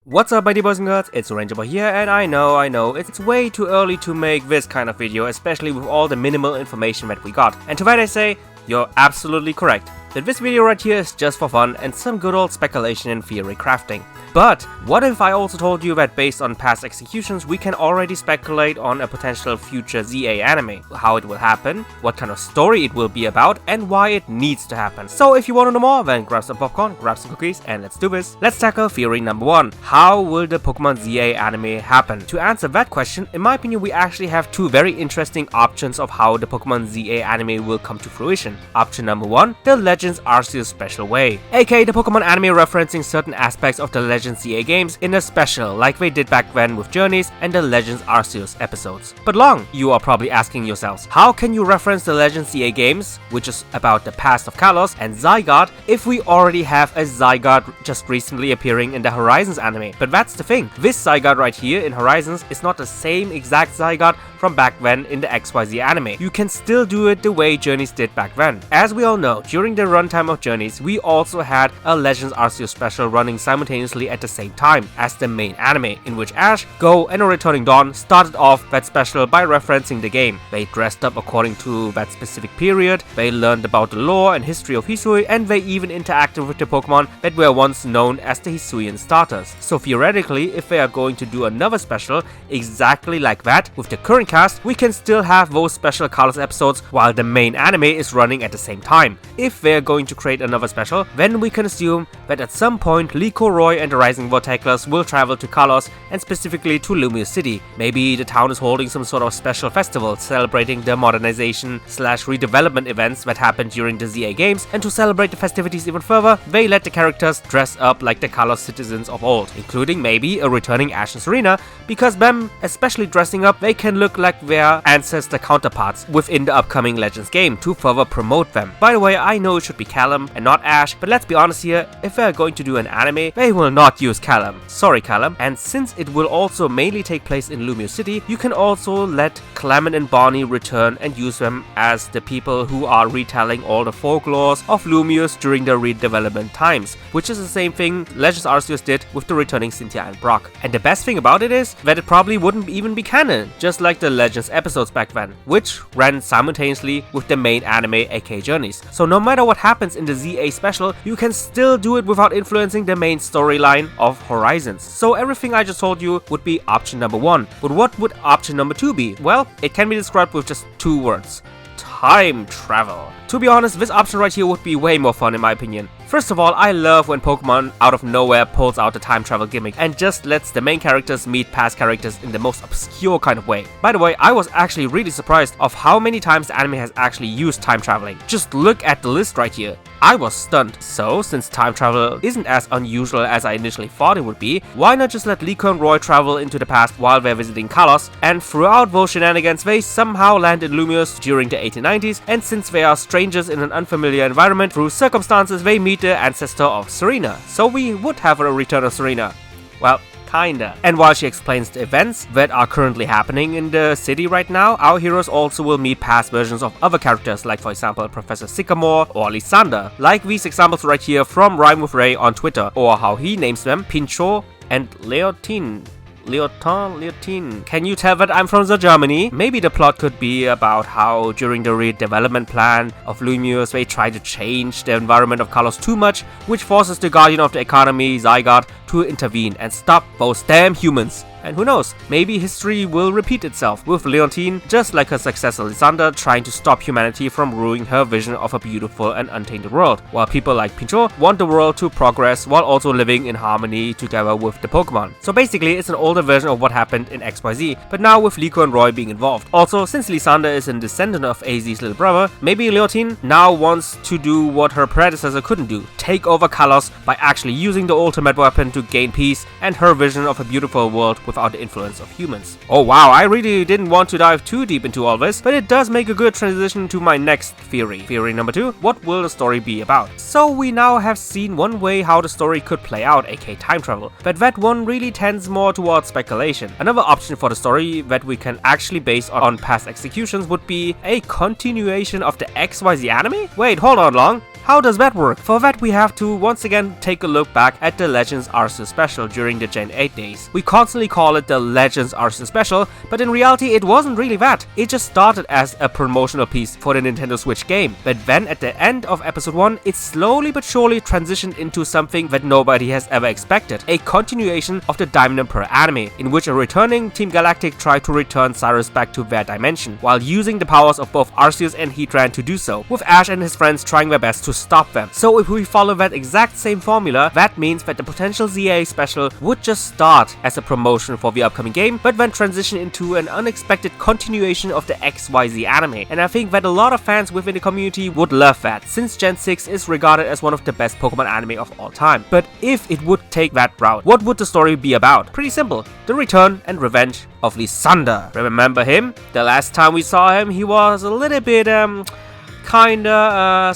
What's up, my dear boys and girls, it's Ranger Boy here, and I know, it's way too early to make this kind of video, especially with all the minimal information that we got. And to that I say, you're absolutely correct, that this video right here is just for fun and some good old speculation and theory crafting. But what if I also told you that based on past executions we can already speculate on a potential future ZA anime, how it will happen, what kind of story it will be about, and why it needs to happen. So if you want to know more, then grab some popcorn, grab some cookies, and let's do this. Let's tackle theory number 1. How will the Pokemon ZA anime happen? To answer that question, in my opinion, we actually have two very interesting options of how the Pokemon ZA anime will come to fruition. Option number 1, the Legends Arceus special way, aka the Pokemon anime referencing certain aspects of the Legends ZA games in a special like they did back then with Journeys and the Legends Arceus episodes. But long, you are probably asking yourselves, how can you reference the Legends ZA games, which is about the past of Kalos and Zygarde, if we already have a Zygarde just recently appearing in the Horizons anime? But that's the thing, this Zygarde right here in Horizons is not the same exact Zygarde from back then in the XYZ anime. You can still do it the way Journeys did back then. As we all know, during the runtime of Journeys, we also had a Legends Arceus special running simultaneously at the same time as the main anime, in which Ash, Go, and a Returning Dawn started off that special by referencing the game. They dressed up according to that specific period, they learned about the lore and history of Hisui, and they even interacted with the Pokemon that were once known as the Hisuian starters. So theoretically, if they are going to do another special exactly like that with the current cast, we can still have those special Kalos episodes while the main anime is running at the same time. If they are going to create another special, then we can assume that at some point Liko, Roy, and the Rising Vorteclers will travel to Kalos and specifically to Lumiose City. Maybe the town is holding some sort of special festival celebrating the modernization / redevelopment events that happened during the ZA games, and to celebrate the festivities even further, they let the characters dress up like the Kalos citizens of old, including maybe a returning Ash and Serena, because them, especially dressing up, they can look like their ancestor counterparts within the upcoming Legends game to further promote them. By the way, I know it should be Callum and not Ash, but let's be honest here, if they're going to do an anime, they will not use Callum. Sorry Callum. And since it will also mainly take place in Lumiose City, you can also let Clement and Bonnie return and use them as the people who are retelling all the folklores of Lumiose during the redevelopment times, which is the same thing Legends Arceus did with the returning Cynthia and Brock. And the best thing about it is that it probably wouldn't even be canon, just like the Legends episodes back then, which ran simultaneously with the main anime aka Journeys. So no matter what happens in the ZA special, you can still do it without influencing the main storyline of Horizons. So everything I just told you would be option number 1. But what would option number 2 be? Well, it can be described with just 2 words. Time travel. To be honest, this option right here would be way more fun in my opinion. First of all, I love when Pokemon out of nowhere pulls out the time travel gimmick and just lets the main characters meet past characters in the most obscure kind of way. By the way, I was actually really surprised of how many times the anime has actually used time traveling. Just look at the list right here. I was stunned. So, since time travel isn't as unusual as I initially thought it would be, why not just let Liko and Roy travel into the past while they're visiting Kalos, and throughout those shenanigans they somehow land in Lumiose during the 1890s, and since they are strangers in an unfamiliar environment, through circumstances they meet the ancestor of Serena. So we would have a return of Serena. Well, kinda. And while she explains the events that are currently happening in the city right now, our heroes also will meet past versions of other characters, like for example Professor Sycamore or Lysander, like these examples right here from Rhyme with Ray on Twitter, or how he names them, Pincho and Leontine. Leontine. Can you tell that I'm from the Germany? Maybe the plot could be about how during the redevelopment plan of Lumiose they try to change the environment of Kalos too much, which forces the guardian of the economy, Zygarde, to intervene and stop those damn humans. And who knows, maybe history will repeat itself, with Leontine, just like her successor Lysander, trying to stop humanity from ruining her vision of a beautiful and untainted world, while people like Pincho want the world to progress while also living in harmony together with the Pokemon. So basically it's an older version of what happened in XYZ, but now with Liko and Roy being involved. Also, since Lysander is a descendant of AZ's little brother, maybe Leontine now wants to do what her predecessor couldn't do, take over Kalos by actually using the ultimate weapon to gain peace and her vision of a beautiful world without the influence of humans. Oh wow, I really didn't want to dive too deep into all this, but it does make a good transition to my next theory. Theory number 2, what will the story be about? So we now have seen one way how the story could play out, aka time travel, but that one really tends more towards speculation. Another option for the story that we can actually base on past executions would be a continuation of the XYZ anime? Wait, hold on long. How does that work? For that we have to once again take a look back at the Legends Arceus special during the Gen 8 days. We constantly call it the Legends Arceus special, but in reality it wasn't really that. It just started as a promotional piece for the Nintendo Switch game, but then at the end of episode 1 it slowly but surely transitioned into something that nobody has ever expected, a continuation of the Diamond and Pearl anime, in which a returning Team Galactic tried to return Cyrus back to their dimension, while using the powers of both Arceus and Heatran to do so, with Ash and his friends trying their best to stop them. So if we follow that exact same formula, that means that the potential ZA special would just start as a promotion for the upcoming game, but then transition into an unexpected continuation of the XYZ anime. And I think that a lot of fans within the community would love that, since Gen 6 is regarded as one of the best Pokemon anime of all time. But if it would take that route, what would the story be about? Pretty simple: the return and revenge of Lysander. Remember him? The last time we saw him, he was a little bit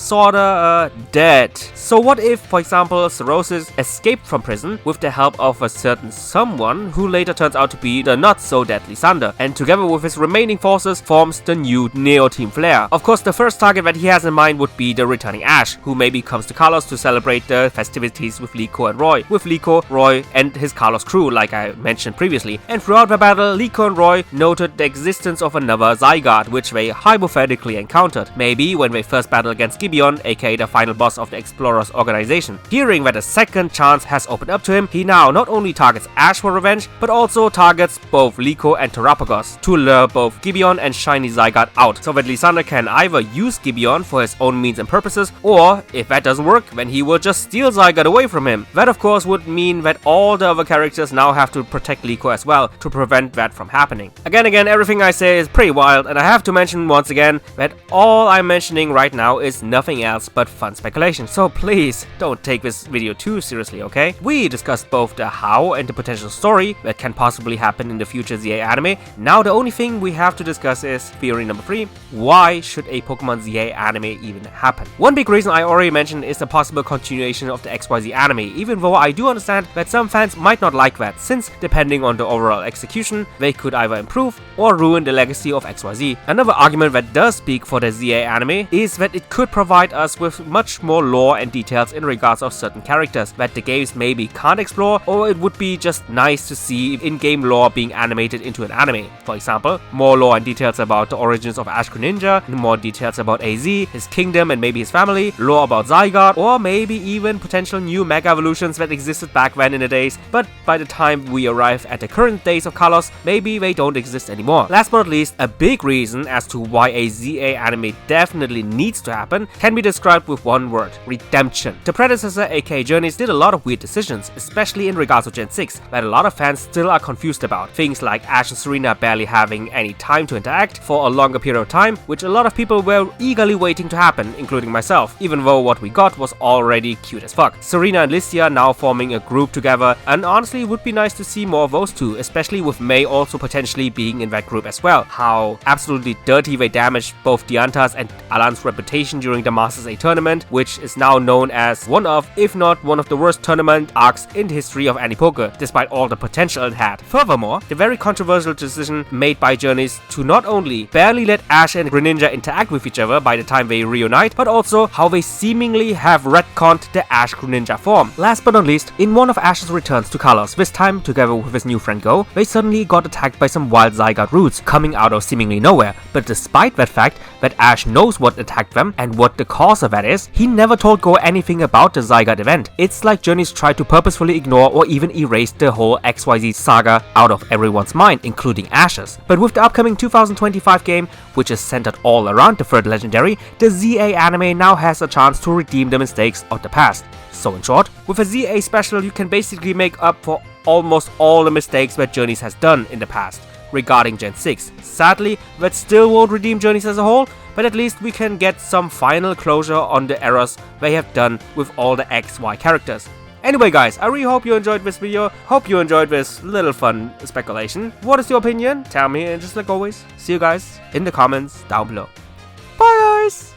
sorta dead. So what if, for example, Cirrhosis escaped from prison with the help of a certain someone who later turns out to be the not so dead Lysander, and together with his remaining forces forms the new Neo Team Flare. Of course, the first target that he has in mind would be the returning Ash, who maybe comes to Kalos to celebrate the festivities with Liko and Roy, with Liko, Roy and his Kalos crew like I mentioned previously. And throughout the battle, Liko and Roy noted the existence of another Zygarde, which they hypothetically encountered, maybe when they first battled against Gibeon, aka the final boss of the Explorers organization. Hearing that a second chance has opened up to him, he now not only targets Ash for revenge, but also targets both Liko and Terapagos to lure both Gibeon and Shiny Zygarde out, so that Lysander can either use Gibeon for his own means and purposes, or if that doesn't work, then he will just steal Zygarde away from him. That of course would mean that all the other characters now have to protect Liko as well to prevent that from happening. Again, everything I say is pretty wild, and I have to mention once again that all I'm mentioning right now is nothing else but fun speculation, so please don't take this video too seriously, okay? We discussed both the how and the potential story that can possibly happen in the future ZA anime. Now the only thing we have to discuss is theory number 3. Why should a Pokemon ZA anime even happen? One big reason I already mentioned is the possible continuation of the XYZ anime, even though I do understand that some fans might not like that, since depending on the overall execution, they could either improve or ruin the legacy of XYZ. Another argument that does speak for the ZA anime is that it could provide us with much more lore and details in regards of certain characters that the games maybe can't explore, or it would be just nice to see in-game lore being animated into an anime. For example, more lore and details about the origins of Ash Greninja, more details about AZ, his kingdom and maybe his family, lore about Zygarde, or maybe even potential new Mega Evolutions that existed back then in the days, but by the time we arrive at the current days of Kalos, maybe they don't exist anymore. Last but not least, a big reason as to why a ZA anime definitely needs to happen can be described with one word: redemption. The predecessor, aka Journeys, did a lot of weird decisions, especially in regards to Gen 6, that a lot of fans still are confused about. Things like Ash and Serena barely having any time to interact for a longer period of time, which a lot of people were eagerly waiting to happen, including myself, even though what we got was already cute as fuck. Serena and Listia now forming a group together, and honestly it would be nice to see more of those two, especially with May also potentially being in that group as well. How absolutely dirty they damaged both Dianta's and Alan's reputation during the Masters A tournament, which is now known as one of, if not one of the worst tournament arcs in the history of any poker, despite all the potential it had. Furthermore, the very controversial decision made by Journeys to not only barely let Ash and Greninja interact with each other by the time they reunite, but also how they seemingly have retconned the Ash Greninja form. Last but not least, in one of Ash's returns to Kalos, this time together with his new friend Go, they suddenly got attacked by some wild Zygarde roots coming out of seemingly nowhere. But despite that fact that Ash knows what attacked them and what the cause of that is, he never told Go anything about the Zygarde event. It's like Journeys tried to purposefully ignore or even erase the whole XYZ saga out of everyone's mind, including Ash's. But with the upcoming 2025 game, which is centered all around the third legendary, the ZA anime now has a chance to redeem the mistakes of the past. So in short, with a ZA special you can basically make up for almost all the mistakes that Journeys has done in the past regarding Gen 6. Sadly, that still won't redeem Journeys as a whole, but at least we can get some final closure on the errors they have done with all the XY characters. Anyway guys, I really hope you enjoyed this video, hope you enjoyed this little fun speculation. What is your opinion? Tell me, and just like always, see you guys in the comments down below. Bye guys!